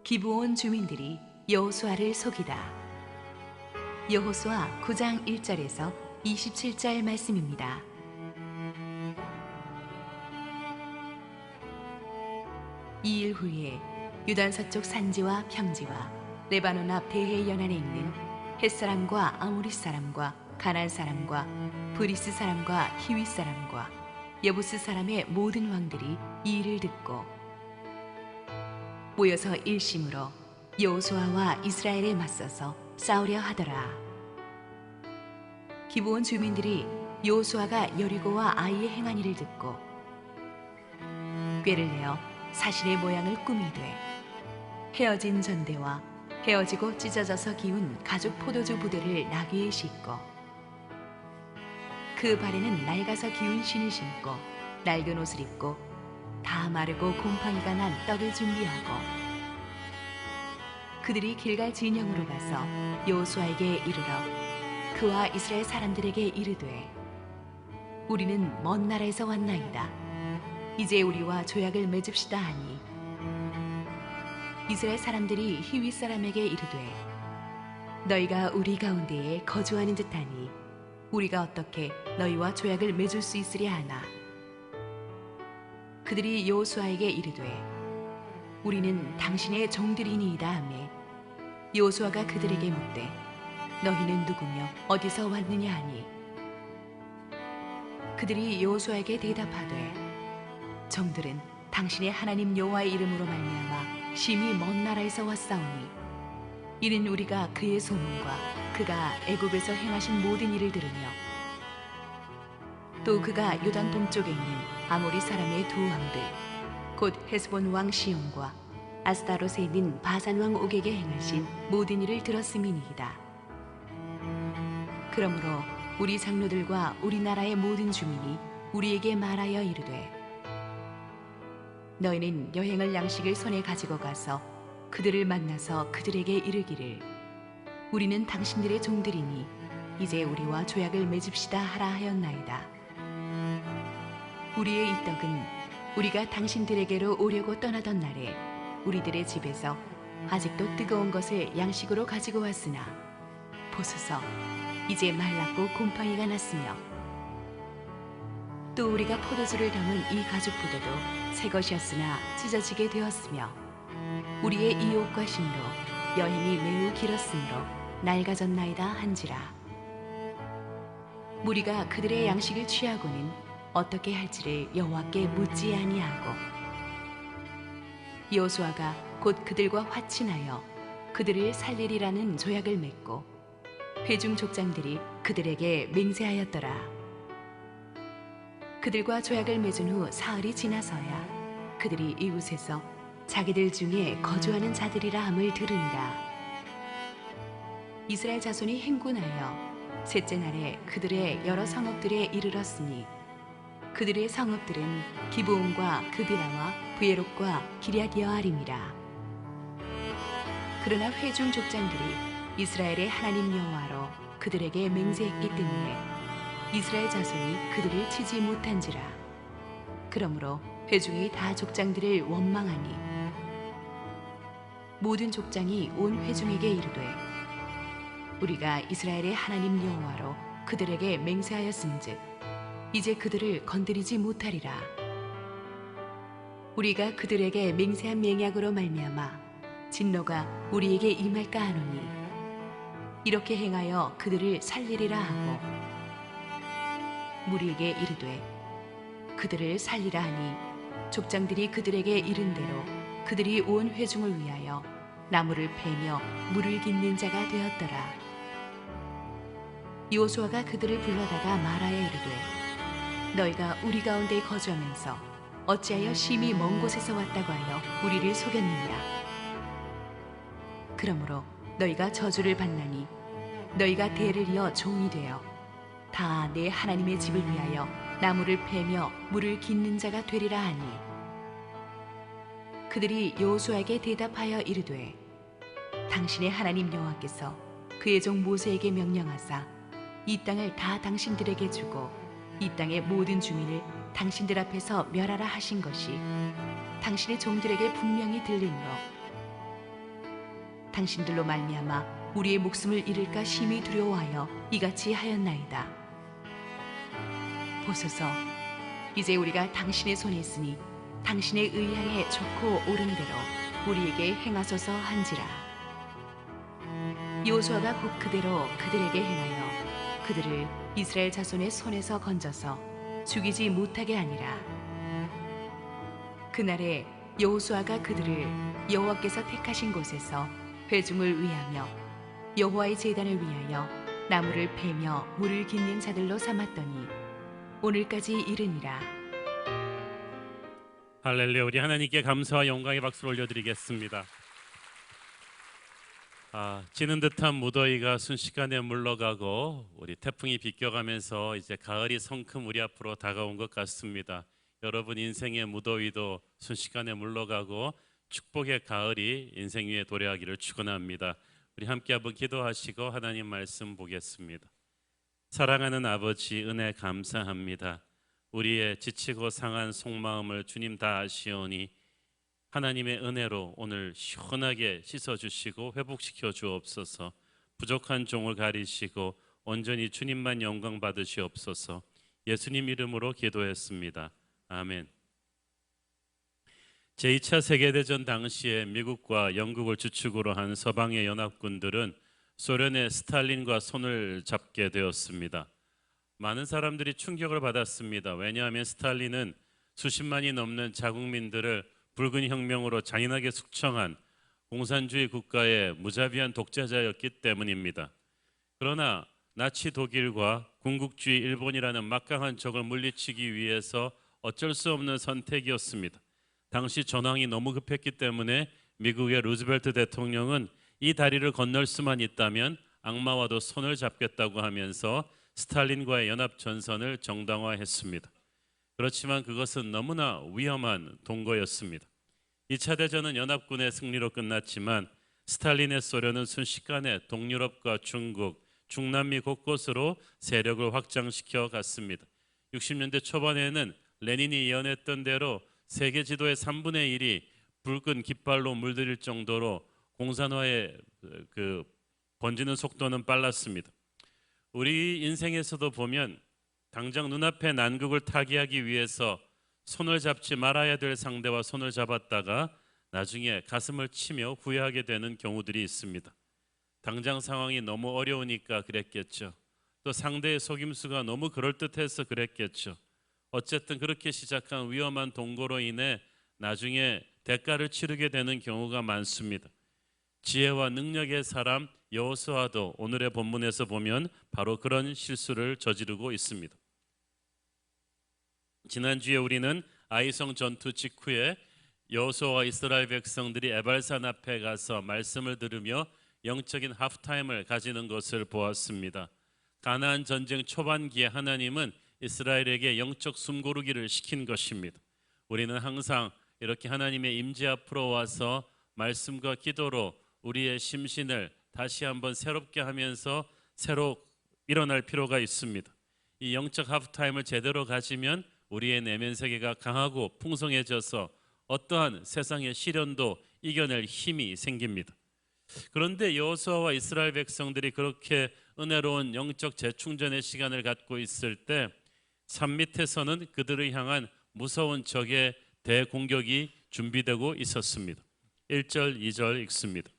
기브온 주민들이 여호수아를 속이다. 여호수아 9장 1절에서 27절 말씀입니다. 이 일 후에 유단 서쪽 산지와 평지와 레바논 앞 대해 연안에 있는 헷사람과 아모리 사람과 가나안 사람과 브리스 사람과 히윗 사람과 여부스 사람의 모든 왕들이 이 일을 듣고 모여서 일심으로 여호수아와 이스라엘에 맞서서 싸우려 하더라. 기브온 주민들이 여호수아가 여리고와 아이의 행한 일을 듣고 꾀를 내어 사신의 모양을 꾸미되 헤어진 전대와 헤어지고 찢어져서 기운 가죽 포도주 부대를 나귀에 싣고 그 발에는 낡아서 기운 신을 신고 낡은 옷을 입고 다 마르고 곰팡이가 난 떡을 준비하고 그들이 길갈 진영으로 가서 여호수아에게 이르러 그와 이스라엘 사람들에게 이르되 우리는 먼 나라에서 왔나이다. 이제 우리와 조약을 맺읍시다 하니 이스라엘 사람들이 히윗 사람에게 이르되 너희가 우리 가운데에 거주하는 듯하니 우리가 어떻게 너희와 조약을 맺을 수 있으랴 하나 그들이 여호수아에게 이르되 우리는 당신의 종들이니이다 하매 여호수아가 그들에게 묻되 너희는 누구며 어디서 왔느냐 하니 그들이 여호수아에게 대답하되 종들은 당신의 하나님 여호와의 이름으로 말미암아 심히 먼 나라에서 왔사오니 이는 우리가 그의 소문과 그가 애굽에서 행하신 모든 일을 들으며 또 그가 요단 동쪽에 있는 아모리 사람의 두 왕들 곧 헤스본 왕 시온과 아스타롯에 있는 바산 왕 옥에게 행하신 모든 일을 들었음이니이다. 그러므로 우리 장로들과 우리나라의 모든 주민이 우리에게 말하여 이르되 너희는 여행할 양식을 손에 가지고 가서 그들을 만나서 그들에게 이르기를 우리는 당신들의 종들이니 이제 우리와 조약을 맺읍시다 하라 하였나이다. 우리의 이 떡은 우리가 당신들에게로 오려고 떠나던 날에 우리들의 집에서 아직도 뜨거운 것을 양식으로 가지고 왔으나 보소서 이제 말랐고 곰팡이가 났으며 또 우리가 포도주를 담은 이 가죽 부대도 새 것이었으나 찢어지게 되었으며 우리의 이 옷과 신도 여행이 매우 길었으므로 낡아졌나이다 한지라. 무리가 그들의 양식을 취하고는 어떻게 할지를 여호와께 묻지 아니하고 여호수아가 곧 그들과 화친하여 그들을 살리리라는 조약을 맺고 회중 족장들이 그들에게 맹세하였더라. 그들과 조약을 맺은 후 사흘이 지나서야 그들이 이웃에서 자기들 중에 거주하는 자들이라 함을 들으니라. 이스라엘 자손이 행군하여 셋째 날에 그들의 여러 성읍들에 이르렀으니 그들의 성읍들은 기브온과 그비라와 브예롯과 기럇여아림이라. 그러나 회중 족장들이 이스라엘의 하나님 여호와로 그들에게 맹세했기 때문에 이스라엘 자손이 그들을 치지 못한지라. 그러므로 회중이 다 족장들을 원망하니 모든 족장이 온 회중에게 이르되 우리가 이스라엘의 하나님 여호와로 그들에게 맹세하였음즉 이제 그들을 건드리지 못하리라. 우리가 그들에게 맹세한 맹약으로 말미암아 진노가 우리에게 임할까 하노니 이렇게 행하여 그들을 살리리라 하고 무리에게 이르되 그들을 살리라 하니 족장들이 그들에게 이른 대로 그들이 온 회중을 위하여 나무를 패며 물을 깃는 자가 되었더라. 여호수아가 그들을 불러다가 말하여 이르되 너희가 우리 가운데 거주하면서 어찌하여 심히 먼 곳에서 왔다고 하여 우리를 속였느냐. 그러므로 너희가 저주를 받나니 너희가 대를 이어 종이 되어 다 내 하나님의 집을 위하여 나무를 패며 물을 깃는 자가 되리라 하니 그들이 여호수아에게 대답하여 이르되 당신의 하나님 여호와께서 그의 종 모세에게 명령하사 이 땅을 다 당신들에게 주고 이 땅의 모든 주민을 당신들 앞에서 멸하라 하신 것이 당신의 종들에게 분명히 들리므로 당신들로 말미암아 우리의 목숨을 잃을까 심히 두려워하여 이같이 하였나이다. 보소서, 이제 우리가 당신의 손에 있으니 당신의 의하에 좋고 옳은 대로 우리에게 행하소서 한지라. 여호수아가 곧 그대로 그들에게 행하여 그들을 이스라엘 자손의 손에서 건져서 죽이지 못하게 하니라. 그날에 여호수아가 그들을 여호와께서 택하신 곳에서 회중을 위하며 여호와의 제단을 위하여 나무를 베며 물을 깃는 자들로 삼았더니 오늘까지 이르니라. 할렐루야. 우리 하나님께 감사와 영광의 박수를 올려드리겠습니다. 지는 듯한 무더위가 순식간에 물러가고 우리 태풍이 비껴가면서 이제 가을이 성큼 우리 앞으로 다가온 것 같습니다. 여러분 인생의 무더위도 순식간에 물러가고 축복의 가을이 인생 위에 도래하기를 축원합니다. 우리 함께 한번 기도하시고 하나님 말씀 보겠습니다. 사랑하는 아버지, 은혜 감사합니다. 우리의 지치고 상한 속마음을 주님 다 아시오니 하나님의 은혜로 오늘 시원하게 씻어주시고 회복시켜 주옵소서. 부족한 종을 가리시고 온전히 주님만 영광 받으시옵소서. 예수님 이름으로 기도했습니다. 아멘. 제2차 세계대전 당시에 미국과 영국을 주축으로 한 서방의 연합군들은 소련의 스탈린과 손을 잡게 되었습니다. 많은 사람들이 충격을 받았습니다. 왜냐하면 스탈린은 수십만이 넘는 자국민들을 붉은 혁명으로 잔인하게 숙청한 공산주의 국가의 무자비한 독재자였기 때문입니다. 그러나 나치 독일과 군국주의 일본이라는 막강한 적을 물리치기 위해서 어쩔 수 없는 선택이었습니다. 당시 전황이 너무 급했기 때문에 미국의 루즈벨트 대통령은 이 다리를 건널 수만 있다면 악마와도 손을 잡겠다고 하면서 스탈린과의 연합 전선을 정당화했습니다. 그렇지만 그것은 너무나 위험한 동거였습니다. 2차 대전은 연합군의 승리로 끝났지만 스탈린의 소련은 순식간에 동유럽과 중국, 중남미 곳곳으로 세력을 확장시켜 갔습니다. 60년대 초반에는 레닌이 예언했던 대로 세계 지도의 3분의 1이 붉은 깃발로 물들일 정도로 공산화의 번지는 속도는 빨랐습니다. 우리 인생에서도 보면 당장 눈앞의 난국을 타개하기 위해서 손을 잡지 말아야 될 상대와 손을 잡았다가 나중에 가슴을 치며 후회하게 되는 경우들이 있습니다. 당장 상황이 너무 어려우니까 그랬겠죠. 또 상대의 속임수가 너무 그럴듯해서 그랬겠죠. 어쨌든 그렇게 시작한 위험한 동거로 인해 나중에 대가를 치르게 되는 경우가 많습니다. 지혜와 능력의 사람 여호수아도 오늘의 본문에서 보면 바로 그런 실수를 저지르고 있습니다. 지난주에 우리는 아이성 전투 직후에 여호수아와 이스라엘 백성들이 에발산 앞에 가서 말씀을 들으며 영적인 하프타임을 가지는 것을 보았습니다. 가나안 전쟁 초반기에 하나님은 이스라엘에게 영적 숨고르기를 시킨 것입니다. 우리는 항상 이렇게 하나님의 임재 앞으로 와서 말씀과 기도로 우리의 심신을 다시 한번 새롭게 하면서 새로 일어날 필요가 있습니다. 이 영적 하프타임을 제대로 가지면 우리의 내면 세계가 강하고 풍성해져서 어떠한 세상의 시련도 이겨낼 힘이 생깁니다. 그런데 여호수아와 이스라엘 백성들이 그렇게 은혜로운 영적 재충전의 시간을 갖고 있을 때 산 밑에서는 그들을 향한 무서운 적의 대공격이 준비되고 있었습니다. 1절, 2절 읽습니다.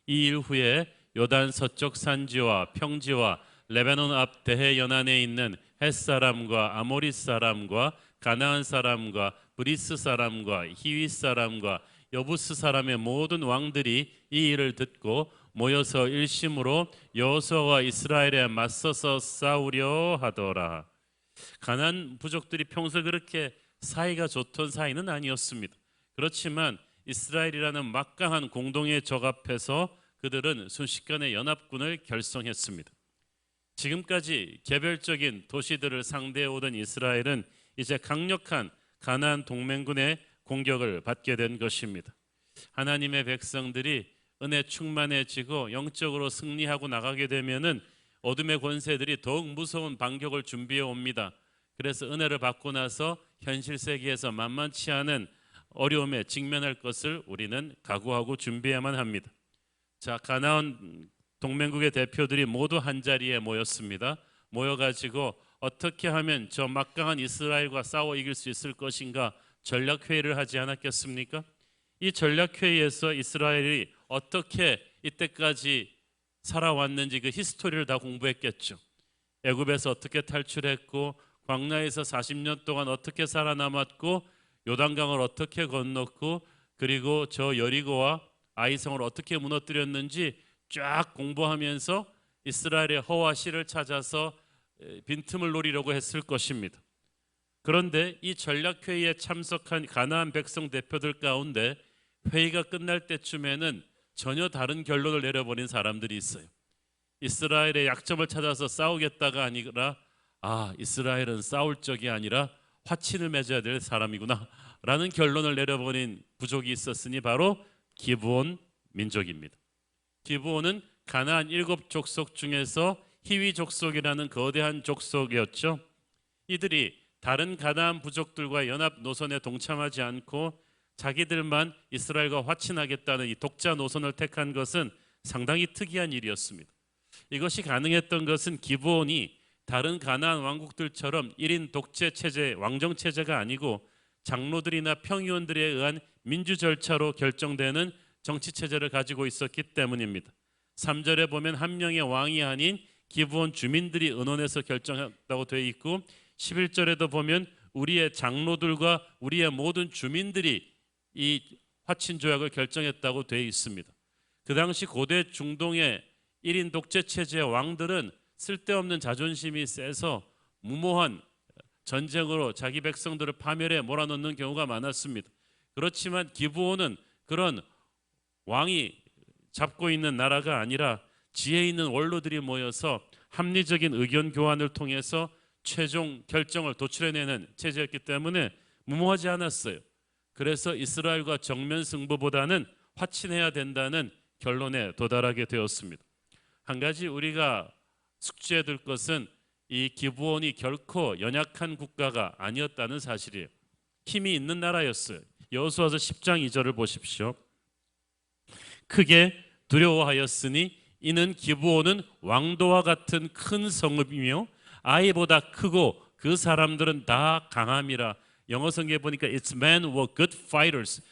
이 일 후에 요단 서쪽 산지와 평지와 레바논 앞 대해 연안에 있는 헷사람과 아모리 사람과 가나안 사람과 브리스 사람과 히윗 사람과 여부스 사람의 모든 왕들이 이 일을 듣고 모여서 일심으로 여호수아와 이스라엘에 맞서서 싸우려 하더라. 가나안 부족들이 평소 그렇게 사이가 좋던 사이는 아니었습니다. 그렇지만 이스라엘이라는 막강한 공동의 적 앞에서 그들은 순식간에 연합군을 결성했습니다. 지금까지 개별적인 도시들을 상대해 오던 이스라엘은 이제 강력한 가나안 동맹군의 공격을 받게 된 것입니다. 하나님의 백성들이 은혜 충만해지고 영적으로 승리하고 나가게 되면은 어둠의 권세들이 더욱 무서운 반격을 준비해 옵니다. 그래서 은혜를 받고 나서 현실 세계에서 만만치 않은 어려움에 직면할 것을 우리는 각오하고 준비해야만 합니다. 자, 가나안 동맹국의 대표들이 모두 한 자리에 모였습니다. 모여가지고 어떻게 하면 저 막강한 이스라엘과 싸워 이길 수 있을 것인가 전략 회의를 하지 않았겠습니까? 이 전략 회의에서 이스라엘이 어떻게 이때까지 살아왔는지 그 히스토리를 다 공부했겠죠. 애굽에서 어떻게 탈출했고 광야에서 40년 동안 어떻게 살아남았고 요단강을 어떻게 건넜고 그리고 저 여리고와 아이성을 어떻게 무너뜨렸는지 쫙 공부하면서 이스라엘의 허와 실을 찾아서 빈틈을 노리려고 했을 것입니다. 그런데 이 전략회의에 참석한 가나안 백성 대표들 가운데 회의가 끝날 때쯤에는 전혀 다른 결론을 내려버린 사람들이 있어요. 이스라엘의 약점을 찾아서 싸우겠다가 아니라 이스라엘은 싸울 적이 아니라 화친을 맺어야 될 사람이구나 라는 결론을 내려버린 부족이 있었으니 바로 기브온 민족입니다. 기브온은 가나안 7족속 중에서 히위 족속이라는 거대한 족속이었죠. 이들이 다른 가나안 부족들과 연합 노선에 동참하지 않고 자기들만 이스라엘과 화친하겠다는 이 독자 노선을 택한 것은 상당히 특이한 일이었습니다. 이것이 가능했던 것은 기브온이 다른 가나안 왕국들처럼 1인 독재 체제, 왕정 체제가 아니고 장로들이나 평의원들에 의한 민주 절차로 결정되는 정치 체제를 가지고 있었기 때문입니다. 3절에 보면 한 명의 왕이 아닌 기브온 주민들이 의논해서 결정했다고 되어 있고 11절에도 보면 우리의 장로들과 우리의 모든 주민들이 이 화친 조약을 결정했다고 되어 있습니다. 그 당시 고대 중동의 1인 독재 체제의 왕들은 쓸데없는 자존심이 세서 무모한 전쟁으로 자기 백성들을 파멸해 몰아넣는 경우가 많았습니다. 그렇지만 기브온은 그런 왕이 잡고 있는 나라가 아니라 지혜 있는 원로들이 모여서 합리적인 의견 교환을 통해서 최종 결정을 도출해내는 체제였기 때문에 무모하지 않았어요. 그래서 이스라엘과 정면 승부보다는 화친해야 된다는 결론에 도달하게 되었습니다. 한 가지 우리가 숙지해야 될 것은 이 기브온이 결코 연약한 국가가 아니었다는 사실이에요. 힘이 있는 나라였어요. 여호수아서 10장 2절을 보십시오. 크게 두려워하였으니 이는 기브온은 왕도와 같은 큰 성읍이며 아이보다 크고 그 사람들은 다 강함이라. 영어 성경에 보니까 Its men were good fighters.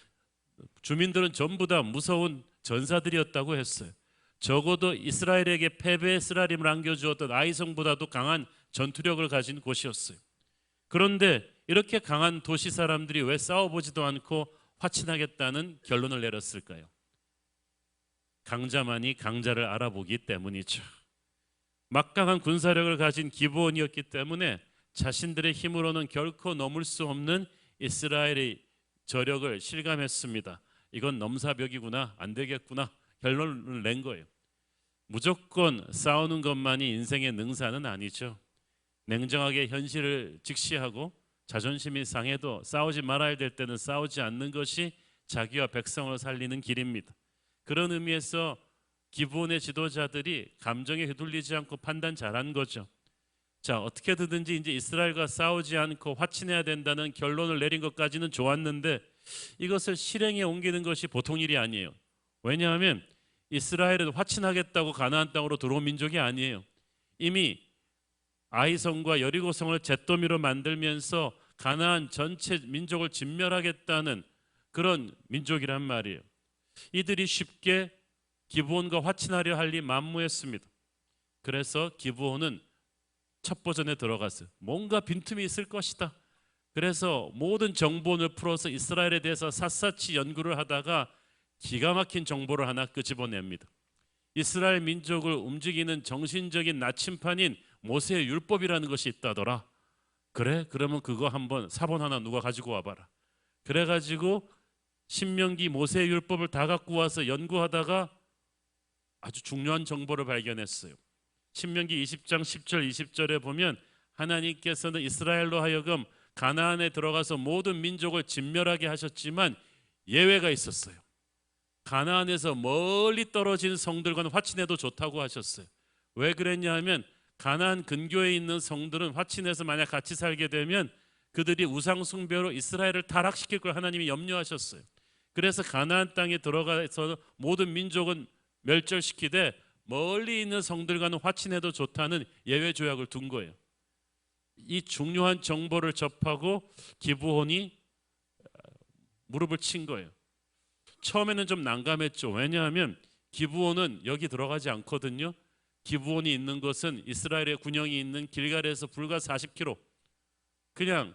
주민들은 전부 다 무서운 전사들이었다고 했어요. 적어도 이스라엘에게 패배의 쓰라림을 안겨주었던 아이성보다도 강한 전투력을 가진 곳이었어요. 그런데 이렇게 강한 도시 사람들이 왜 싸워보지도 않고 화친하겠다는 결론을 내렸을까요? 강자만이 강자를 알아보기 때문이죠. 막강한 군사력을 가진 기브온이었기 때문에 자신들의 힘으로는 결코 넘을 수 없는 이스라엘의 저력을 실감했습니다. 이건 넘사벽이구나, 안 되겠구나 결론을 낸 거예요. 무조건 싸우는 것만이 인생의 능사는 아니죠. 냉정하게 현실을 직시하고 자존심이 상해도 싸우지 말아야 될 때는 싸우지 않는 것이 자기와 백성을 살리는 길입니다. 그런 의미에서 기브온의 지도자들이 감정에 휘둘리지 않고 판단 잘한 거죠. 자, 어떻게든지 이제 이스라엘과 싸우지 않고 화친해야 된다는 결론을 내린 것까지는 좋았는데 이것을 실행에 옮기는 것이 보통 일이 아니에요. 왜냐하면 이스라엘은 화친하겠다고 가나안 땅으로 들어온 민족이 아니에요. 이미 아이성과 여리고성을 잿더미로 만들면서 가나안 전체 민족을 진멸하겠다는 그런 민족이란 말이에요. 이들이 쉽게 기브온과 화친하려 할 리 만무했습니다. 그래서 기브온은 첩보전에 들어갔어요. 뭔가 빈틈이 있을 것이다. 그래서 모든 정보원을 풀어서 이스라엘에 대해서 샅샅이 연구를 하다가 기가 막힌 정보를 하나 끄집어냅니다. 이스라엘 민족을 움직이는 정신적인 나침판인 모세의 율법이라는 것이 있다더라. 그래? 그러면 그거 한번 사본 하나 누가 가지고 와봐라. 그래가지고 신명기 모세의 율법을 다 갖고 와서 연구하다가 아주 중요한 정보를 발견했어요. 신명기 20장 10절 20절에 보면 하나님께서는 이스라엘로 하여금 가나안에 들어가서 모든 민족을 진멸하게 하셨지만 예외가 있었어요. 가나안에서 멀리 떨어진 성들과는 화친해도 좋다고 하셨어요. 왜 그랬냐 하면 가나안 근교에 있는 성들은 화친해서 만약 같이 살게 되면 그들이 우상 숭배로 이스라엘을 타락시킬 걸 하나님이 염려하셨어요. 그래서 가나안 땅에 들어가서 모든 민족은 멸절시키되 멀리 있는 성들과는 화친해도 좋다는 예외 조약을 둔 거예요. 이 중요한 정보를 접하고 기브온이 무릎을 친 거예요. 처음에는 좀 난감했죠. 왜냐하면 기브온은 여기 들어가지 않거든요. 기브온이 있는 것은 이스라엘의 군영이 있는 길갈에서 불과 40km, 그냥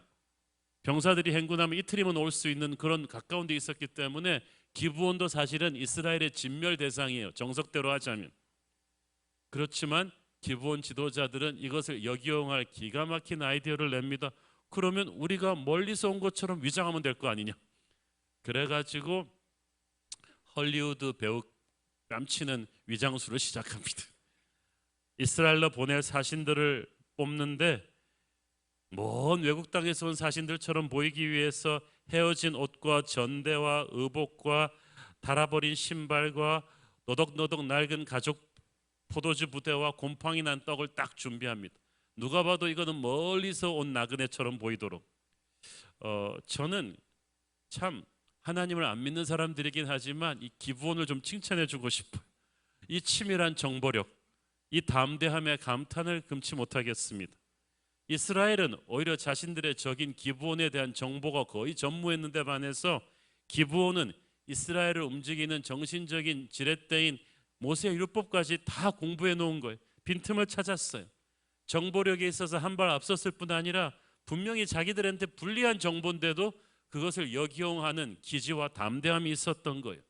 병사들이 행군하면 이틀이면 올 수 있는 그런 가까운 데 있었기 때문에 기브온도 사실은 이스라엘의 진멸 대상이에요. 정석대로 하자면. 그렇지만 기브온 지도자들은 이것을 역이용할 기가 막힌 아이디어를 냅니다. 그러면 우리가 멀리서 온 것처럼 위장하면 될 거 아니냐. 그래가지고 헐리우드 배우 뺨치는 위장술을 시작합니다. 이스라엘로 보낼 사신들을 뽑는데 먼 외국 땅에서 온 사신들처럼 보이기 위해서 헤어진 옷과 전대와 의복과 닳아버린 신발과 노덕노덕 낡은 가죽 포도주 부대와 곰팡이 난 떡을 딱 준비합니다. 누가 봐도 이거는 멀리서 온 나그네처럼 보이도록. 저는 참 하나님을 안 믿는 사람들이긴 하지만 이 기브온을 좀 칭찬해주고 싶어요. 이 치밀한 정보력, 이 담대함에 감탄을 금치 못하겠습니다. 이스라엘은 오히려 자신들의 적인 기브온에 대한 정보가 거의 전무했는데 반해서 기브온은 이스라엘을 움직이는 정신적인 지렛대인 모세의 율법까지 다 공부해 놓은 거예요. 빈틈을 찾았어요. 정보력에 있어서 한 발 앞섰을 뿐 아니라 분명히 자기들한테 불리한 정보인데도 그것을 역이용하는 기지와 담대함이 있었던 거예요.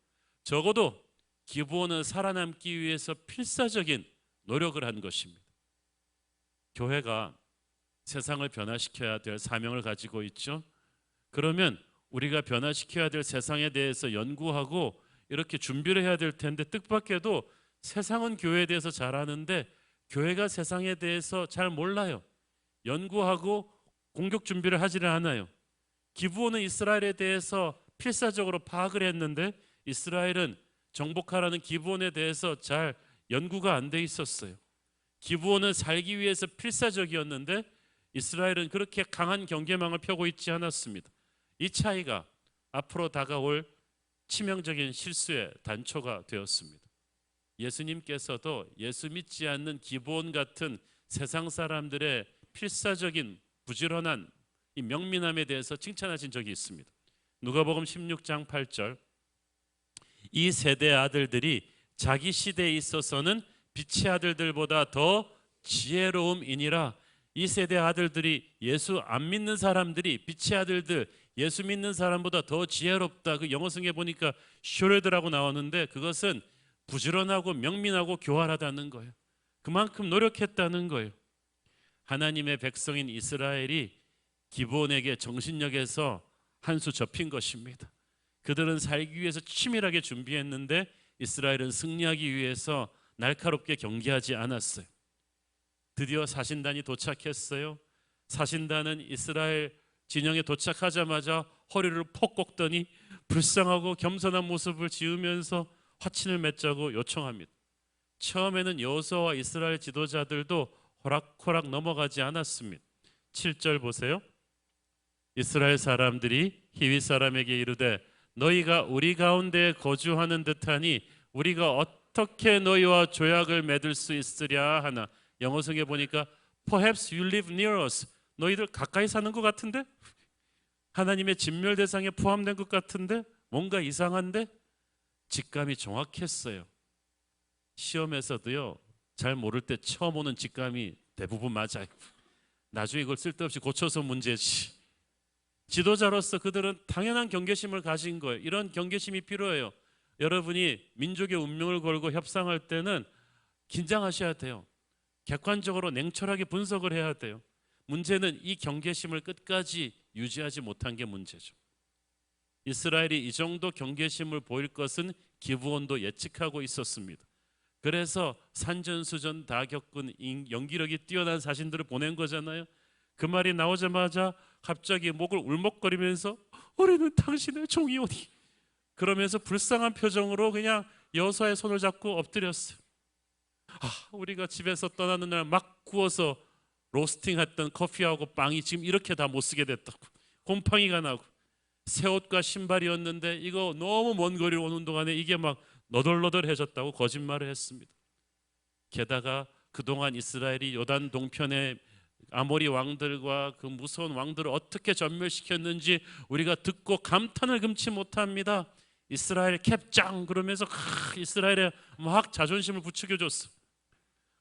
적어도 기브온은 살아남기 위해서 필사적인 노력을 한 것입니다. 교회가 세상을 변화시켜야 될 사명을 가지고 있죠. 그러면 우리가 변화시켜야 될 세상에 대해서 연구하고 이렇게 준비를 해야 될 텐데, 뜻밖에도 세상은 교회에 대해서 잘 아는데 교회가 세상에 대해서 잘 몰라요. 연구하고 공격 준비를 하지를 않아요. 기브온은 이스라엘에 대해서 필사적으로 파악을 했는데 이스라엘은 정복하라는 기브온에 대해서 잘 연구가 안 돼 있었어요. 기브온은 살기 위해서 필사적이었는데 이스라엘은 그렇게 강한 경계망을 펴고 있지 않았습니다. 이 차이가 앞으로 다가올 치명적인 실수의 단초가 되었습니다. 예수님께서도 예수 믿지 않는 기브온 같은 세상 사람들의 필사적인 부지런한 이 명민함에 대해서 칭찬하신 적이 있습니다. 누가복음 16장 8절, 이 세대의 아들들이 자기 시대에 있어서는 빛의 아들들보다 더 지혜로움이니라. 이 세대의 아들들이, 예수 안 믿는 사람들이 빛의 아들들, 예수 믿는 사람보다 더 지혜롭다. 그 영어 성경에 보니까 슈레드라고 나오는데 그것은 부지런하고 명민하고 교활하다는 거예요. 그만큼 노력했다는 거예요. 하나님의 백성인 이스라엘이 기브온에게 정신력에서 한 수 접힌 것입니다. 그들은 살기 위해서 치밀하게 준비했는데 이스라엘은 승리하기 위해서 날카롭게 경계하지 않았어요. 드디어 사신단이 도착했어요. 사신단은 이스라엘 진영에 도착하자마자 허리를 퍽 꺾더니 불쌍하고 겸손한 모습을 지으면서 화친을 맺자고 요청합니다. 처음에는 여호수아와 이스라엘 지도자들도 호락호락 넘어가지 않았습니다. 7절 보세요. 이스라엘 사람들이 히위 사람에게 이르되 너희가 우리 가운데 거주하는 듯하니 우리가 어떻게 너희와 조약을 맺을 수 있으랴 하나. 영어 성경에 보니까 Perhaps you live near us. 너희들 가까이 사는 것 같은데? 하나님의 진멸 대상에 포함된 것 같은데? 뭔가 이상한데? 직감이 정확했어요. 시험에서도요, 잘 모를 때 처음 오는 직감이 대부분 맞아요. 나중에 이걸 쓸데없이 고쳐서 문제지. 지도자로서 그들은 당연한 경계심을 가진 거예요. 이런 경계심이 필요해요. 여러분이 민족의 운명을 걸고 협상할 때는 긴장하셔야 돼요. 객관적으로 냉철하게 분석을 해야 돼요. 문제는 이 경계심을 끝까지 유지하지 못한 게 문제죠. 이스라엘이 이 정도 경계심을 보일 것은 기브온도 예측하고 있었습니다. 그래서 산전수전 다 겪은 연기력이 뛰어난 사신들을 보낸 거잖아요. 그 말이 나오자마자 갑자기 목을 울먹거리면서 우리는 당신의 종이오니, 그러면서 불쌍한 표정으로 그냥 여호수아의 손을 잡고 엎드렸어요. 우리가 집에서 떠나는 날 막 구워서 로스팅했던 커피하고 빵이 지금 이렇게 다 못 쓰게 됐다고, 곰팡이가 나고, 새 옷과 신발이었는데 이거 너무 먼 거리로 오는 동안에 이게 막 너덜너덜해졌다고 거짓말을 했습니다. 게다가 그동안 이스라엘이 요단 동편의 아모리 왕들과 그 무서운 왕들을 어떻게 전멸시켰는지 우리가 듣고 감탄을 금치 못합니다. 이스라엘 캡짱 그러면서 이스라엘에 막 자존심을 부추겨줬어.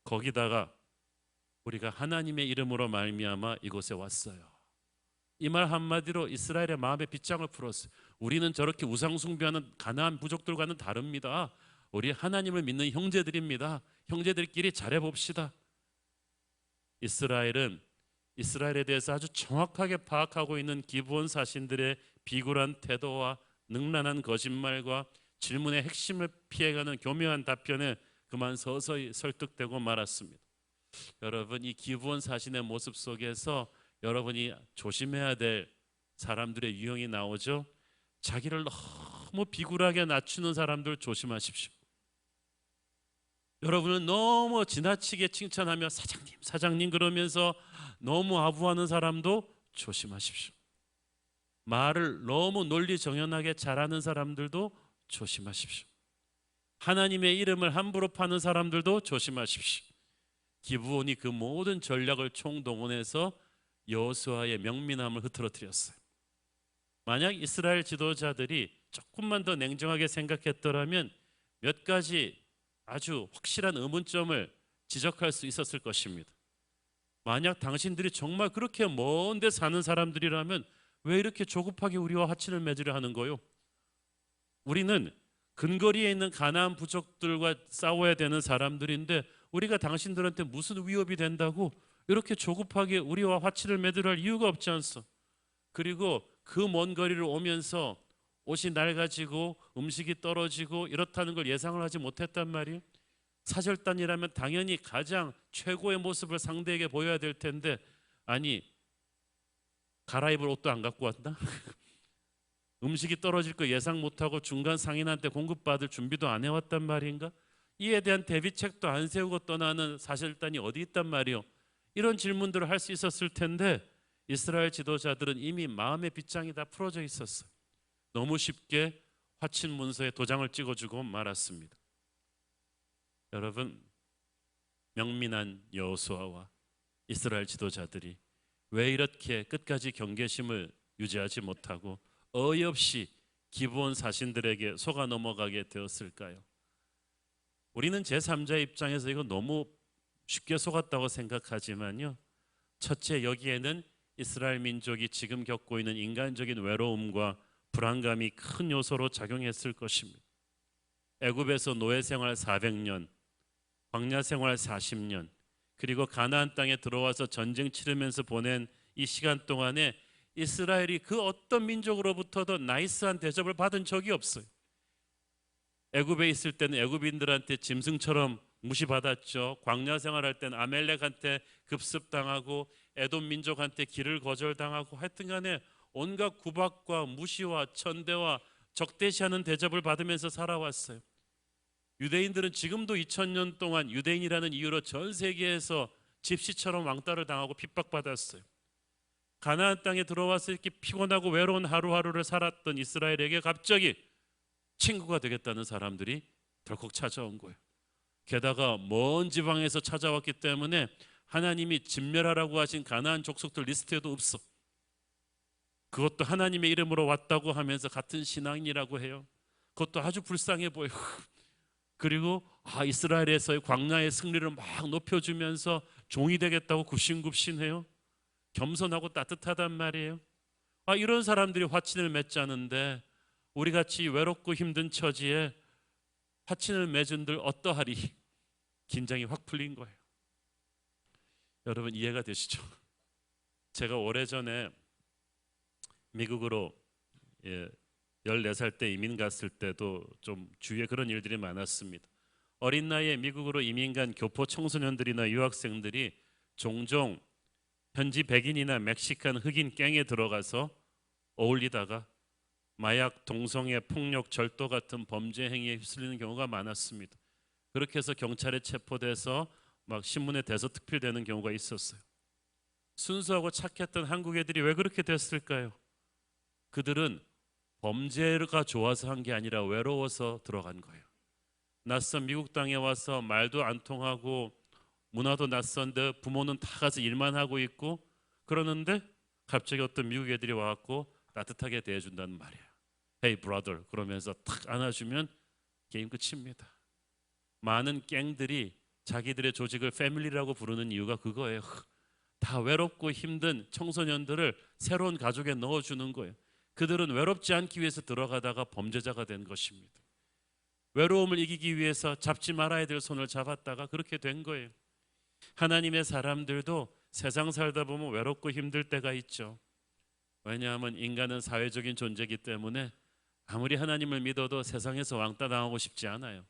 거기다가 우리가 하나님의 이름으로 말미암아 이곳에 왔어요. 이 말 한마디로 이스라엘의 마음의 빗장을 풀었어요. 우리는 저렇게 우상 숭배하는 가나안 부족들과는 다릅니다. 우리 하나님을 믿는 형제들입니다. 형제들끼리 잘해봅시다. 이스라엘은 이스라엘에 대해서 아주 정확하게 파악하고 있는 기브온 사신들의 비굴한 태도와 능란한 거짓말과 질문의 핵심을 피해가는 교묘한 답변에 그만 서서히 설득되고 말았습니다. 여러분, 이 기브온 사신의 모습 속에서 여러분이 조심해야 될 사람들의 유형이 나오죠. 자기를 너무 비굴하게 낮추는 사람들 조심하십시오. 여러분은 너무 지나치게 칭찬하며 사장님 사장님 그러면서 너무 아부하는 사람도 조심하십시오. 말을 너무 논리정연하게 잘하는 사람들도 조심하십시오. 하나님의 이름을 함부로 파는 사람들도 조심하십시오. 기브온이 그 모든 전략을 총동원해서 여호수아의 명민함을 흐트러뜨렸어요. 만약 이스라엘 지도자들이 조금만 더 냉정하게 생각했더라면 몇 가지 아주 확실한 의문점을 지적할 수 있었을 것입니다. 만약 당신들이 정말 그렇게 먼 데 사는 사람들이라면 왜 이렇게 조급하게 우리와 화친을 맺으려 하는 거요? 우리는 근거리에 있는 가나안 부족들과 싸워야 되는 사람들인데 우리가 당신들한테 무슨 위협이 된다고 이렇게 조급하게 우리와 화친을 맺으려 할 이유가 없지 않소? 그리고 그 먼 거리를 오면서 옷이 낡아지고 음식이 떨어지고 이렇다는 걸 예상을 하지 못했단 말이에요. 사절단이라면 당연히 가장 최고의 모습을 상대에게 보여야 될 텐데 아니 갈아입을 옷도 안 갖고 왔나? 음식이 떨어질 거 예상 못하고 중간 상인한테 공급받을 준비도 안 해왔단 말인가? 이에 대한 대비책도 안 세우고 떠나는 사절단이 어디 있단 말이요? 이런 질문들을 할 수 있었을 텐데 이스라엘 지도자들은 이미 마음의 빗장이 다 풀어져 있었어요. 너무 쉽게 화친 문서에 도장을 찍어주고 말았습니다. 여러분, 명민한 여호수아와 이스라엘 지도자들이 왜 이렇게 끝까지 경계심을 유지하지 못하고 어이없이 기브온 사신들에게 속아 넘어가게 되었을까요? 우리는 제3자의 입장에서 이거 너무 쉽게 속았다고 생각하지만요. 첫째, 여기에는 이스라엘 민족이 지금 겪고 있는 인간적인 외로움과 불안감이 큰 요소로 작용했을 것입니다. 애굽에서 노예 생활 400년, 광야 생활 40년, 그리고 가나안 땅에 들어와서 전쟁 치르면서 보낸 이 시간 동안에 이스라엘이 그 어떤 민족으로부터도 나이스한 대접을 받은 적이 없어요. 애굽에 있을 때는 애굽인들한테 짐승처럼 무시받았죠. 광야 생활할 때는 아멜렉한테 급습당하고 에돔 민족한테 길을 거절당하고 하여튼 간에 온갖 구박과 무시와 천대와 적대시하는 대접을 받으면서 살아왔어요. 유대인들은 지금도 2000년 동안 유대인이라는 이유로 전 세계에서 집시처럼 왕따를 당하고 핍박받았어요. 가나안 땅에 들어와서 이렇게 피곤하고 외로운 하루하루를 살았던 이스라엘에게 갑자기 친구가 되겠다는 사람들이 덜컥 찾아온 거예요. 게다가 먼 지방에서 찾아왔기 때문에 하나님이 진멸하라고 하신 가나안 족속들 리스트에도 없어. 그것도 하나님의 이름으로 왔다고 하면서 같은 신앙이라고 해요. 그것도 아주 불쌍해 보여요. 그리고 이스라엘에서의 광야의 승리를 막 높여주면서 종이 되겠다고 굽신굽신해요. 겸손하고 따뜻하단 말이에요. 이런 사람들이 화친을 맺자는데 우리같이 외롭고 힘든 처지에 화친을 맺은들 어떠하리? 긴장이 확 풀린 거예요. 여러분 이해가 되시죠? 제가 오래전에 미국으로 14살 때 이민 갔을 때도 좀 주위에 그런 일들이 많았습니다. 어린 나이에 미국으로 이민 간 교포 청소년들이나 유학생들이 종종 현지 백인이나 멕시칸 흑인 갱에 들어가서 어울리다가 마약, 동성애, 폭력, 절도 같은 범죄 행위에 휩쓸리는 경우가 많았습니다. 그렇게 해서 경찰에 체포돼서 막 신문에 대서특필되는 경우가 있었어요. 순수하고 착했던 한국 애들이 왜 그렇게 됐을까요? 그들은 범죄가 좋아서 한 게 아니라 외로워서 들어간 거예요. 낯선 미국 땅에 와서 말도 안 통하고 문화도 낯선데 부모는 다 가서 일만 하고 있고 그러는데 갑자기 어떤 미국 애들이 와갖고 따뜻하게 대해준다는 말이야. Hey brother 그러면서 탁 안아주면 게임 끝입니다. 많은 갱들이 자기들의 조직을 패밀리라고 부르는 이유가 그거예요. 다 외롭고 힘든 청소년들을 새로운 가족에 넣어주는 거예요. 그들은 외롭지 않기 위해서 들어가다가 범죄자가 된 것입니다. 외로움을 이기기 위해서 잡지 말아야 될 손을 잡았다가 그렇게 된 거예요. 하나님의 사람들도 세상 살다 보면 외롭고 힘들 때가 있죠. 왜냐하면 인간은 사회적인 존재이기 때문에 아무리 하나님을 믿어도 세상에서 왕따 당하고 싶지 않아요.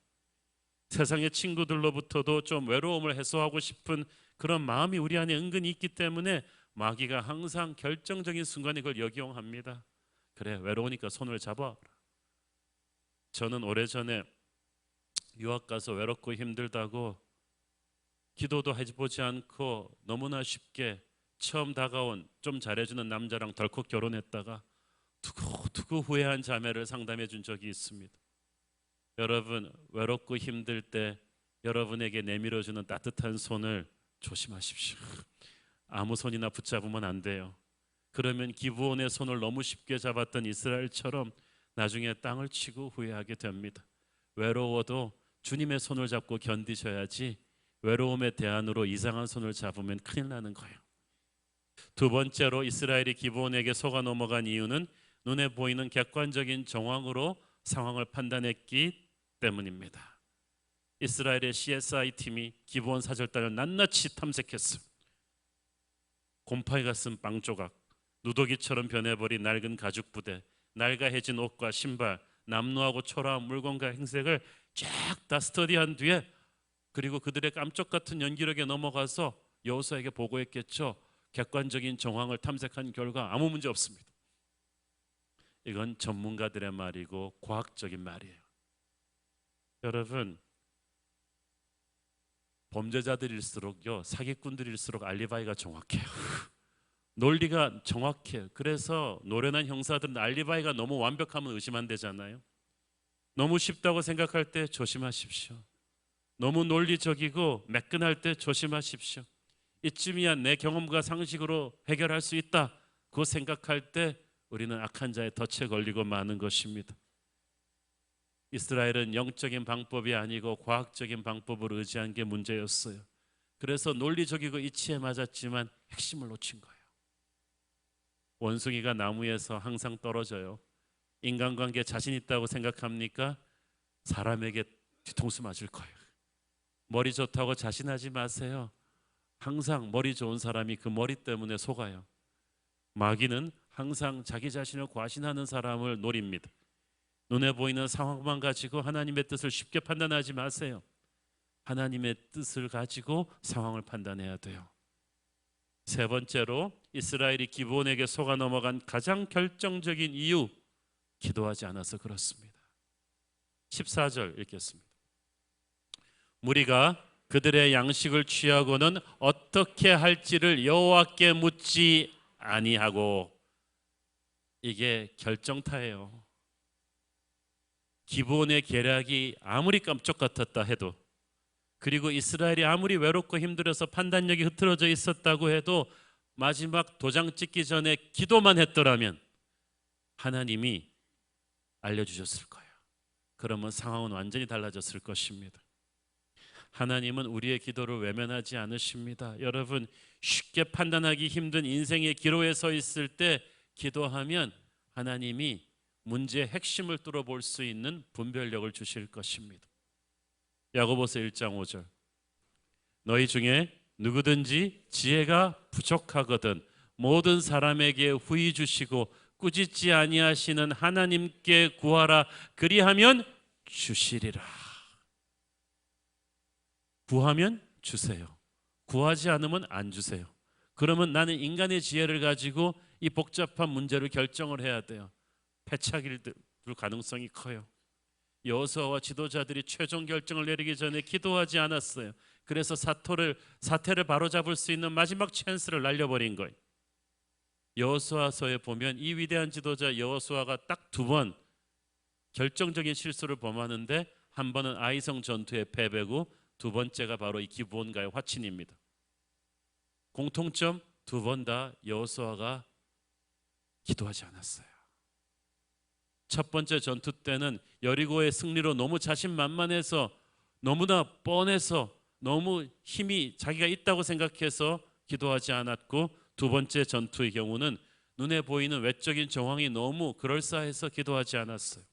세상의 친구들로부터도 좀 외로움을 해소하고 싶은 그런 마음이 우리 안에 은근히 있기 때문에 마귀가 항상 결정적인 순간에 그걸 역이용합니다. 그래 외로우니까 손을 잡아. 저는 오래전에 유학 가서 외롭고 힘들다고 기도도 해보지 않고 너무나 쉽게 처음 다가온 좀 잘해주는 남자랑 덜컥 결혼했다가 두고두고 후회한 자매를 상담해 준 적이 있습니다. 여러분 외롭고 힘들 때 여러분에게 내밀어주는 따뜻한 손을 조심하십시오. 아무 손이나 붙잡으면 안 돼요. 그러면 기브온의 손을 너무 쉽게 잡았던 이스라엘처럼 나중에 땅을 치고 후회하게 됩니다. 외로워도 주님의 손을 잡고 견디셔야지 외로움의 대안으로 이상한 손을 잡으면 큰일 나는 거예요. 두 번째로 이스라엘이 기브온에게 속아 넘어간 이유는 눈에 보이는 객관적인 정황으로 상황을 판단했기 때문입니다. 이스라엘의 CSI 팀이 기브온 사절단을 낱낱이 탐색했어요. 곰팡이가 쓴 빵 조각, 누더기처럼 변해버린 낡은 가죽 부대, 낡아해진 옷과 신발, 남루하고 초라한 물건과 행색을 쫙 다 스터디한 뒤에 그리고 그들의 깜짝 같은 연기력에 넘어가서 여호수아에게 보고했겠죠. 객관적인 정황을 탐색한 결과 아무 문제 없습니다. 이건 전문가들의 말이고 과학적인 말이에요. 여러분 범죄자들일수록요 사기꾼들일수록 알리바이가 정확해요. 논리가 정확해요. 그래서 노련한 형사들은 알리바이가 너무 완벽하면 의심 안 되잖아요. 너무 쉽다고 생각할 때 조심하십시오. 너무 논리적이고 매끈할 때 조심하십시오. 이쯤이야 내 경험과 상식으로 해결할 수 있다. 그거 생각할 때 우리는 악한 자의 덫에 걸리고 마는 것입니다. 이스라엘은 영적인 방법이 아니고 과학적인 방법을 의지한 게 문제였어요. 그래서 논리적이고 이치에 맞았지만 핵심을 놓친 거예요. 원숭이가 나무에서 항상 떨어져요. 인간관계에 자신 있다고 생각합니까? 사람에게 뒤통수 맞을 거예요. 머리 좋다고 자신하지 마세요. 항상 머리 좋은 사람이 그 머리 때문에 속아요. 마귀는 항상 자기 자신을 과신하는 사람을 노립니다. 눈에 보이는 상황만 가지고 하나님의 뜻을 쉽게 판단하지 마세요. 하나님의 뜻을 가지고 상황을 판단해야 돼요. 세 번째로 이스라엘이 기브온에게 속아 넘어간 가장 결정적인 이유, 기도하지 않아서 그렇습니다. 14절 읽겠습니다. 무리가 그들의 양식을 취하고는 어떻게 할지를 여호와께 묻지 아니하고, 이게 결정타예요. 기브온의 계략이 아무리 깜짝 같았다 해도, 그리고 이스라엘이 아무리 외롭고 힘들어서 판단력이 흐트러져 있었다고 해도 마지막 도장 찍기 전에 기도만 했더라면 하나님이 알려주셨을 거예요. 그러면 상황은 완전히 달라졌을 것입니다. 하나님은 우리의 기도를 외면하지 않으십니다. 여러분, 쉽게 판단하기 힘든 인생의 기로에 서 있을 때 기도하면 하나님이 문제의 핵심을 뚫어볼 수 있는 분별력을 주실 것입니다. 야고보서 1장 5절, 너희 중에 누구든지 지혜가 부족하거든 모든 사람에게 후히 주시고 꾸짖지 아니하시는 하나님께 구하라. 그리하면 주시리라. 구하면 주세요. 구하지 않으면 안 주세요. 그러면 나는 인간의 지혜를 가지고 이 복잡한 문제를 결정을 해야 돼요. 패착일 가능성이 커요. 여호수아와 지도자들이 최종 결정을 내리기 전에 기도하지 않았어요. 그래서 사태를 바로잡을 수 있는 마지막 찬스를 날려버린 거예요. 여호수아서에 보면 이 위대한 지도자 여호수아가 딱 2번 결정적인 실수를 범하는데 한 번은 아이성 전투의 패배고 두 번째가 바로 이 기브온과의 화친입니다. 공통점 두 번 다 여호수아가 기도하지 않았어요. 첫 번째 전투 때는 여리고의 승리로 너무 자신만만해서 너무나 뻔해서 너무 힘이 자기가 있다고 생각해서 기도하지 않았고, 두 번째 전투의 경우는 눈에 보이는 외적인 정황이 너무 그럴싸해서 기도하지 않았어요.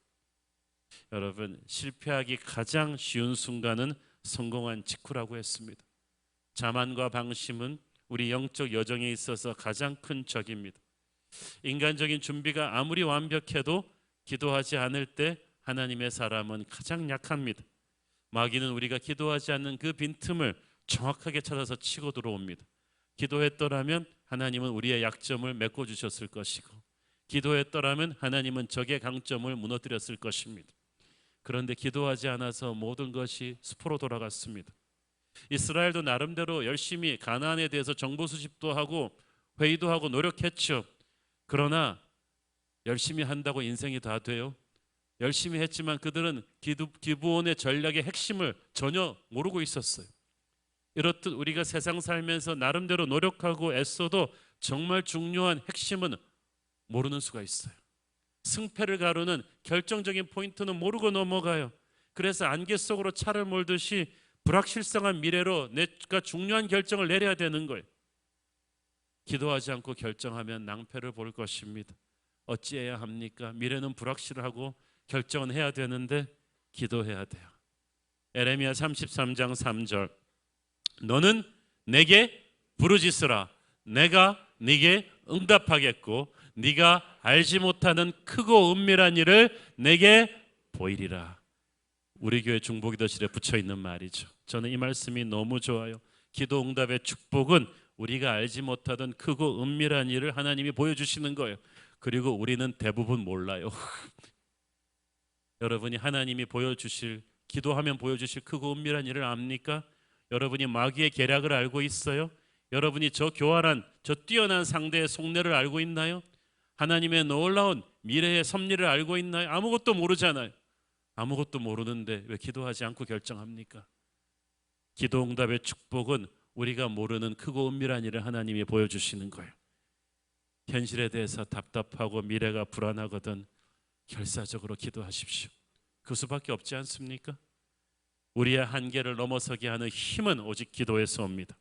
여러분, 실패하기 가장 쉬운 순간은 성공한 직후라고 했습니다. 자만과 방심은 우리 영적 여정에 있어서 가장 큰 적입니다. 인간적인 준비가 아무리 완벽해도 기도하지 않을 때 하나님의 사람은 가장 약합니다. 마귀는 우리가 기도하지 않는 그 빈틈을 정확하게 찾아서 치고 들어옵니다. 기도했더라면 하나님은 우리의 약점을 메꿔주셨을 것이고, 기도했더라면 하나님은 적의 강점을 무너뜨렸을 것입니다. 그런데 기도하지 않아서 모든 것이 수포로 돌아갔습니다. 이스라엘도 나름대로 열심히 가나안에 대해서 정보 수집도 하고 회의도 하고 노력했죠. 그러나 열심히 한다고 인생이 다 돼요? 열심히 했지만 그들은 기브온의 전략의 핵심을 전혀 모르고 있었어요. 이렇듯 우리가 세상 살면서 나름대로 노력하고 애써도 정말 중요한 핵심은 모르는 수가 있어요. 승패를 가르는 결정적인 포인트는 모르고 넘어가요. 그래서 안개 속으로 차를 몰듯이 불확실성한 미래로 내가 중요한 결정을 내려야 되는 거예요. 기도하지 않고 결정하면 낭패를 볼 것입니다. 어찌해야 합니까? 미래는 불확실하고 결정은 해야 되는데 기도해야 돼요. 에레미야 33장 3절, 너는 내게 부르짖으라. 내가 네게 응답하겠고 네가 알지 못하는 크고 은밀한 일을 내게 보이리라. 우리 교회 중보기도실에 붙여 있는 말이죠. 저는 이 말씀이 너무 좋아요. 기도 응답의 축복은 우리가 알지 못하던 크고 은밀한 일을 하나님이 보여주시는 거예요. 그리고 우리는 대부분 몰라요. 여러분이 하나님이 보여주실, 기도하면 보여주실 크고 은밀한 일을 압니까? 여러분이 마귀의 계략을 알고 있어요? 여러분이 저 교활한, 저 뛰어난 상대의 속내를 알고 있나요? 하나님의 놀라운 미래의 섭리를 알고 있나요? 아무것도 모르잖아요. 아무것도 모르는데 왜 기도하지 않고 결정합니까? 기도 응답의 축복은 우리가 모르는 크고 은밀한 일을 하나님이 보여주시는 거예요. 현실에 대해서 답답하고 미래가 불안하거든 결사적으로 기도하십시오. 그 수밖에 없지 않습니까? 우리의 한계를 넘어서게 하는 힘은 오직 기도에서 옵니다.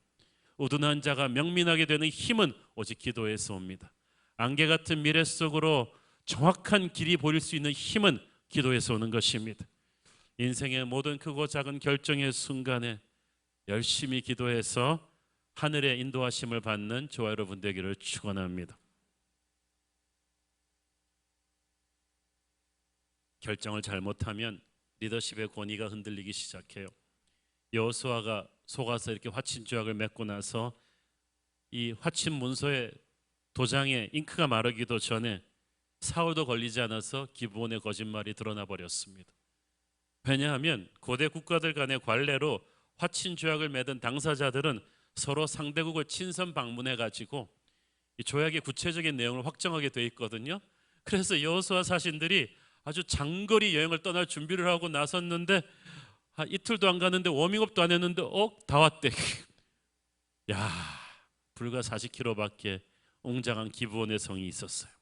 우둔한 자가 명민하게 되는 힘은 오직 기도에서 옵니다. 안개 같은 미래 속으로 정확한 길이 보일 수 있는 힘은 기도에서 오는 것입니다. 인생의 모든 크고 작은 결정의 순간에 열심히 기도해서 하늘의 인도하심을 받는 저와 여러분 되기를 축원합니다. 결정을 잘못하면 리더십의 권위가 흔들리기 시작해요. 여호수아가 속아서 이렇게 화친 조약을 맺고 나서 이 화친 문서의 도장에 잉크가 마르기도 전에 사흘도 걸리지 않아서 기브온의 거짓말이 드러나 버렸습니다. 왜냐하면 고대 국가들 간의 관례로 화친 조약을 맺은 당사자들은 서로 상대국을 친선 방문해 가지고 이 조약의 구체적인 내용을 확정하게 돼 있거든요. 그래서 여호수아 사신들이 아주 장거리 여행을 떠날 준비를 하고 나섰는데 이틀도 안 가는데 워밍업도 안 했는데 다 왔대. 야, 불과 40km밖에 웅장한 기브온의 성이 있었어요.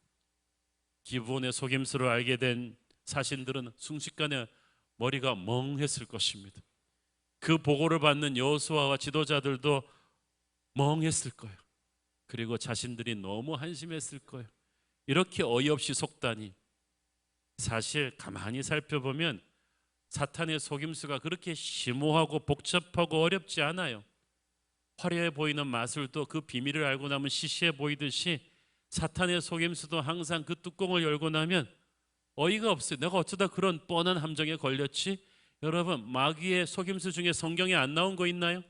기브온의 속임수를 알게 된 사신들은 순식간에 머리가 멍했을 것입니다. 그 보고를 받는 여호수아와 지도자들도 멍했을 거예요. 그리고 자신들이 너무 한심했을 거예요. 이렇게 어이없이 속다니. 사실 가만히 살펴보면 사탄의 속임수가 그렇게 심오하고 복잡하고 어렵지 않아요. 화려해 보이는 마술도 그 비밀을 알고 나면 시시해 보이듯이 사탄의 속임수도 항상 그 뚜껑을 열고 나면 어이가 없어요. 내가 어쩌다 그런 뻔한 함정에 걸렸지? 여러분, 마귀의 속임수 중에 성경에 안 나온 거 있나요?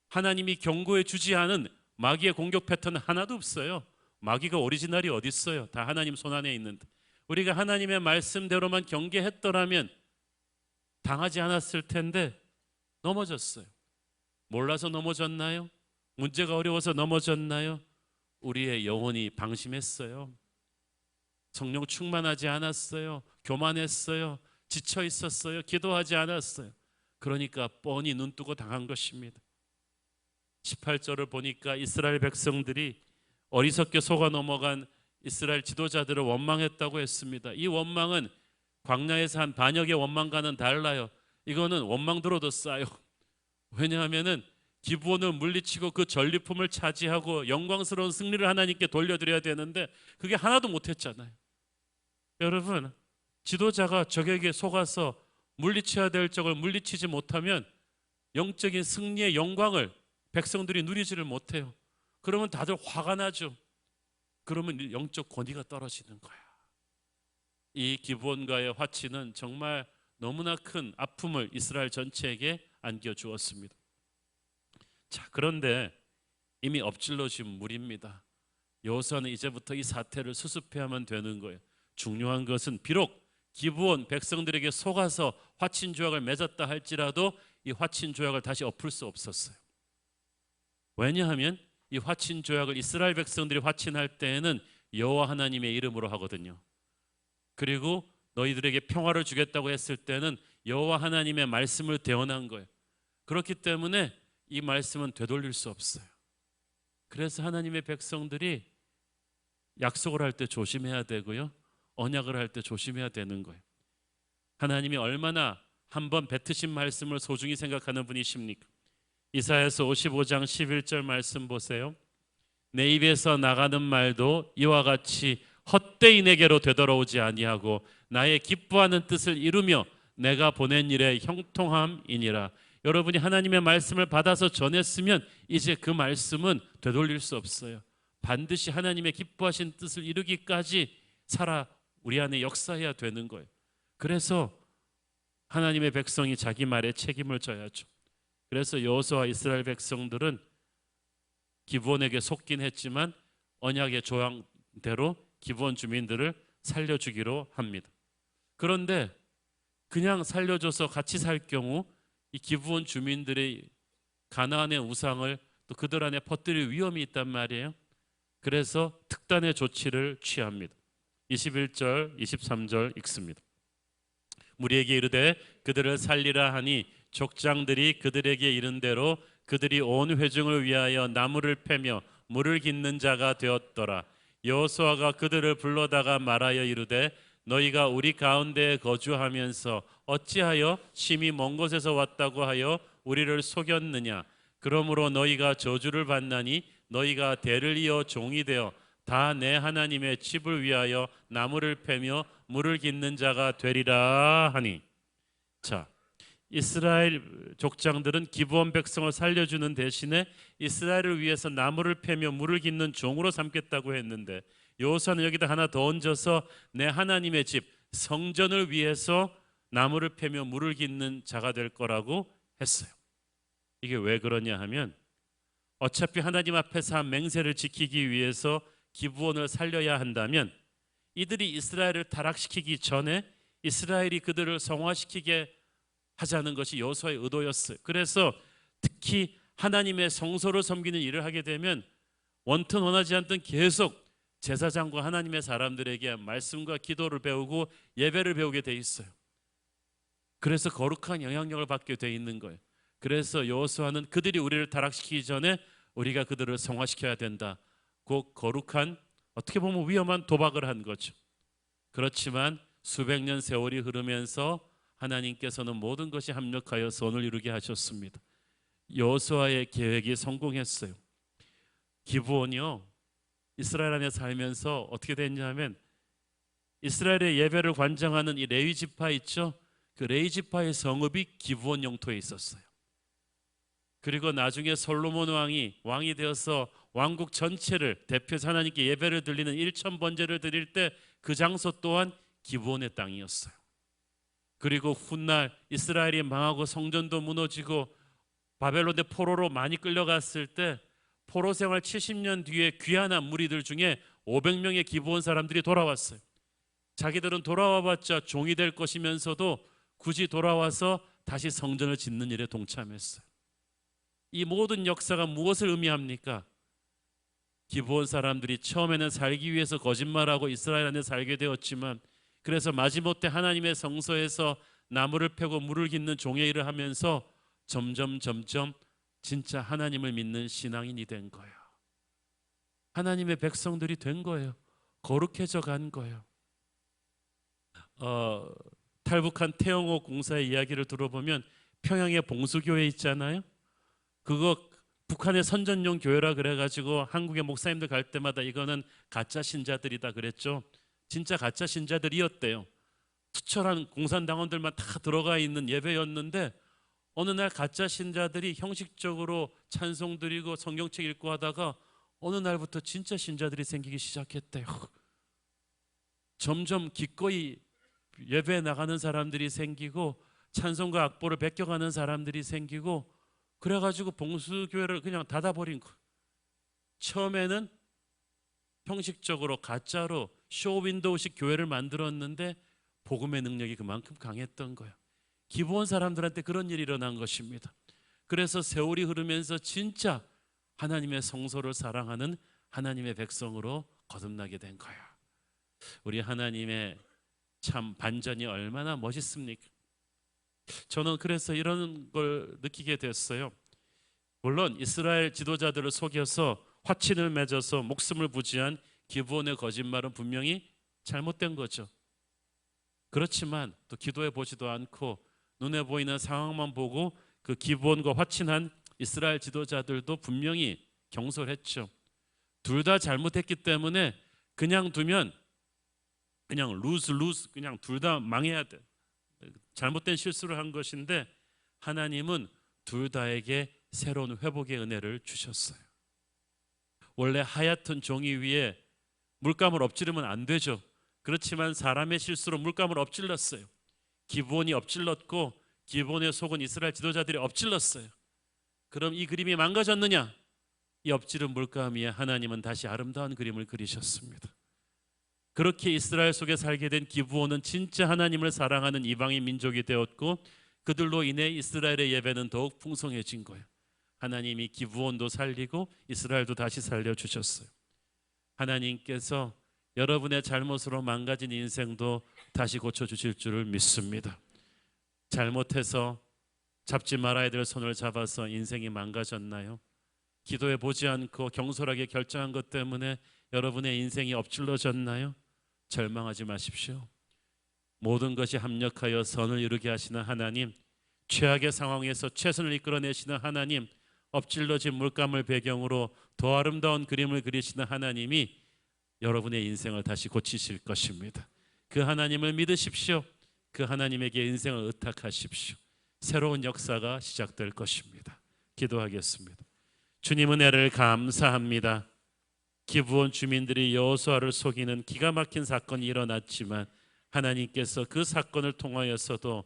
하나님이 경고해 주지 않은 마귀의 공격 패턴 하나도 없어요. 마귀가 오리지널이 어디 있어요? 다 하나님 손 안에 있는데, 우리가 하나님의 말씀대로만 경계했더라면 당하지 않았을 텐데 넘어졌어요. 몰라서 넘어졌나요? 문제가 어려워서 넘어졌나요? 우리의 영혼이 방심했어요. 성령 충만하지 않았어요. 교만했어요. 지쳐 있었어요. 기도하지 않았어요. 그러니까 뻔히 눈뜨고 당한 것입니다. 18절을 보니까 이스라엘 백성들이 어리석게 속아 넘어간 이스라엘 지도자들을 원망했다고 했습니다. 이 원망은 광야에서 한 반역의 원망과는 달라요. 이거는 원망들어도 싸요. 왜냐하면은 기브온을 물리치고 그 전리품을 차지하고 영광스러운 승리를 하나님께 돌려드려야 되는데 그게 하나도 못했잖아요. 여러분, 지도자가 적에게 속아서 물리쳐야 될 적을 물리치지 못하면 영적인 승리의 영광을 백성들이 누리지를 못해요. 그러면 다들 화가 나죠. 그러면 영적 권위가 떨어지는 거야. 이 기브온과의 화치는 정말 너무나 큰 아픔을 이스라엘 전체에게 안겨주었습니다. 자, 그런데 이미 엎질러진 물입니다. 여호수아는 이제부터 이 사태를 수습해야 하면 되는 거예요. 중요한 것은 비록 기브온 백성들에게 속아서 화친 조약을 맺었다 할지라도 이 화친 조약을 다시 엎을 수 없었어요. 왜냐하면 이 화친 조약을 이스라엘 백성들이 화친할 때에는 여호와 하나님의 이름으로 하거든요. 그리고 너희들에게 평화를 주겠다고 했을 때는 여호와 하나님의 말씀을 대언한 거예요. 그렇기 때문에 이 말씀은 되돌릴 수 없어요. 그래서 하나님의 백성들이 약속을 할 때 조심해야 되고요, 언약을 할 때 조심해야 되는 거예요. 하나님이 얼마나 한번 뱉으신 말씀을 소중히 생각하는 분이십니까? 이사야서 55장 11절 말씀 보세요. 내 입에서 나가는 말도 이와 같이 헛되이 내게로 되돌아오지 아니하고 나의 기뻐하는 뜻을 이루며 내가 보낸 일에 형통함이니라. 여러분이 하나님의 말씀을 받아서 전했으면 이제 그 말씀은 되돌릴 수 없어요. 반드시 하나님의 기뻐하신 뜻을 이루기까지 살아 우리 안에 역사해야 되는 거예요. 그래서 하나님의 백성이 자기 말에 책임을 져야죠. 그래서 여호수아와 이스라엘 백성들은 기브온에게 속긴 했지만 언약의 조항대로 기브온 주민들을 살려주기로 합니다. 그런데 그냥 살려줘서 같이 살 경우 이 기브온 주민들의 가나안의 우상을 또 그들 안에 퍼뜨릴 위험이 있단 말이에요. 그래서 특단의 조치를 취합니다. 21절 23절 읽습니다. 무리에게 이르되 그들을 살리라 하니 족장들이 그들에게 이른 대로 그들이 온 회중을 위하여 나무를 패며 물을 깃는 자가 되었더라. 여호수아가 그들을 불러다가 말하여 이르되 너희가 우리 가운데에 거주하면서 어찌하여 심히 먼 곳에서 왔다고 하여 우리를 속였느냐. 그러므로 너희가 저주를 받나니 너희가 대를 이어 종이 되어 다 내 하나님의 집을 위하여 나무를 패며 물을 깃는 자가 되리라 하니. 자, 이스라엘 족장들은 기브온 백성을 살려주는 대신에 이스라엘을 위해서 나무를 패며 물을 깃는 종으로 삼겠다고 했는데 여호수아는 여기다 하나 더 얹어서 내 하나님의 집 성전을 위해서 나무를 패며 물을 깃는 자가 될 거라고 했어요. 이게 왜 그러냐 하면 어차피 하나님 앞에서 한 맹세를 지키기 위해서 기브온을 살려야 한다면 이들이 이스라엘을 타락시키기 전에 이스라엘이 그들을 성화시키게 하자는 것이 여호수아의 의도였어요. 그래서 특히 하나님의 성소를 섬기는 일을 하게 되면 원튼 원하지 않든 계속 제사장과 하나님의 사람들에게 말씀과 기도를 배우고 예배를 배우게 돼 있어요. 그래서 거룩한 영향력을 받게 돼 있는 거예요. 그래서 여호수아는 그들이 우리를 타락시키기 전에 우리가 그들을 성화시켜야 된다. 그 거룩한, 어떻게 보면 위험한 도박을 한 거죠. 그렇지만 수백 년 세월이 흐르면서 하나님께서는 모든 것이 합력하여 선을 이루게 하셨습니다. 여호수아의 계획이 성공했어요. 기브온이요, 이스라엘 안에 살면서 어떻게 됐냐면 이스라엘의 예배를 관장하는 이 레위 지파 있죠. 그 레위 지파의 성읍이 기브온 영토에 있었어요. 그리고 나중에 솔로몬 왕이 되어서 왕국 전체를 대표해서 하나님께 예배를 드리는 1000번제를 드릴 때 그 장소 또한 기브온의 땅이었어요. 그리고 훗날 이스라엘이 망하고 성전도 무너지고 바벨론의 포로로 많이 끌려갔을 때 포로 생활 70년 뒤에 귀환한 무리들 중에 500명의 기브온 사람들이 돌아왔어요. 자기들은 돌아와봤자 종이 될 것이면서도 굳이 돌아와서 다시 성전을 짓는 일에 동참했어요. 이 모든 역사가 무엇을 의미합니까? 기브온 사람들이 처음에는 살기 위해서 거짓말하고 이스라엘 안에 살게 되었지만 그래서 마지못해 하나님의 성소에서 나무를 패고 물을 깃는 종의 일을 하면서 점점 진짜 하나님을 믿는 신앙인이 된 거예요. 하나님의 백성들이 된 거예요. 거룩해져 간 거예요. 탈북한 태영호 공사의 이야기를 들어보면 평양에 봉수교회 있잖아요. 그거 북한의 선전용 교회라 그래가지고 한국의 목사님들 갈 때마다 이거는 가짜 신자들이다 그랬죠. 진짜 가짜 신자들이었대요. 투철한 공산당원들만 다 들어가 있는 예배였는데 어느 날 가짜 신자들이 형식적으로 찬송 드리고 성경책 읽고 하다가 어느 날부터 진짜 신자들이 생기기 시작했대요. 점점 기꺼이 예배에 나가는 사람들이 생기고 찬송과 악보를 베껴가는 사람들이 생기고 그래가지고 봉수교회를 그냥 닫아버린 거예요. 처음에는 형식적으로 가짜로 쇼윈도우식 교회를 만들었는데 복음의 능력이 그만큼 강했던 거예요. 기부원 사람들한테 그런 일이 일어난 것입니다. 그래서 세월이 흐르면서 진짜 하나님의 성소를 사랑하는 하나님의 백성으로 거듭나게 된 거예요. 우리 하나님의 참 반전이 얼마나 멋있습니까? 저는 그래서 이런 걸 느끼게 됐어요. 물론 이스라엘 지도자들을 속여서 화친을 맺어서 목숨을 부지한 기브온의 거짓말은 분명히 잘못된 거죠. 그렇지만 또 기도해 보지도 않고 눈에 보이는 상황만 보고 그 기브온과 화친한 이스라엘 지도자들도 분명히 경솔했죠. 둘 다 잘못했기 때문에 그냥 두면 그냥 루즈 그냥 둘 다 망해야 돼. 잘못된 실수를 한 것인데 하나님은 둘 다에게 새로운 회복의 은혜를 주셨어요. 원래 하얗던 종이 위에 물감을 엎지르면 안 되죠. 그렇지만 사람의 실수로 물감을 엎질렀어요. 기브온이 엎질렀고 기브온의 속은 이스라엘 지도자들이 엎질렀어요. 그럼 이 그림이 망가졌느냐? 이 엎지른 물감 위에 하나님은 다시 아름다운 그림을 그리셨습니다. 그렇게 이스라엘 속에 살게 된 기브온은 진짜 하나님을 사랑하는 이방인 민족이 되었고 그들로 인해 이스라엘의 예배는 더욱 풍성해진 거예요. 하나님이 기브온도 살리고 이스라엘도 다시 살려주셨어요. 하나님께서 여러분의 잘못으로 망가진 인생도 다시 고쳐주실 줄을 믿습니다. 잘못해서 잡지 말아야 될 손을 잡아서 인생이 망가졌나요? 기도해 보지 않고 경솔하게 결정한 것 때문에 여러분의 인생이 엎질러졌나요? 절망하지 마십시오. 모든 것이 합력하여 선을 이루게 하시는 하나님, 최악의 상황에서 최선을 이끌어내시는 하나님, 엎질러진 물감을 배경으로 더 아름다운 그림을 그리시는 하나님이 여러분의 인생을 다시 고치실 것입니다. 그 하나님을 믿으십시오. 그 하나님에게 인생을 의탁하십시오. 새로운 역사가 시작될 것입니다. 기도하겠습니다. 주님 은혜를 감사합니다. 기브온 주민들이 여호수아를 속이는 기가 막힌 사건이 일어났지만 하나님께서 그 사건을 통하여서도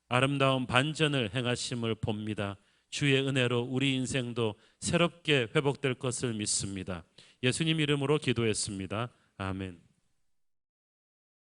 아름다운 반전을 행하심을 봅니다. 주의 은혜로 우리 인생도 새롭게 회복될 것을 믿습니다. 예수님 이름으로 기도했습니다. 아멘.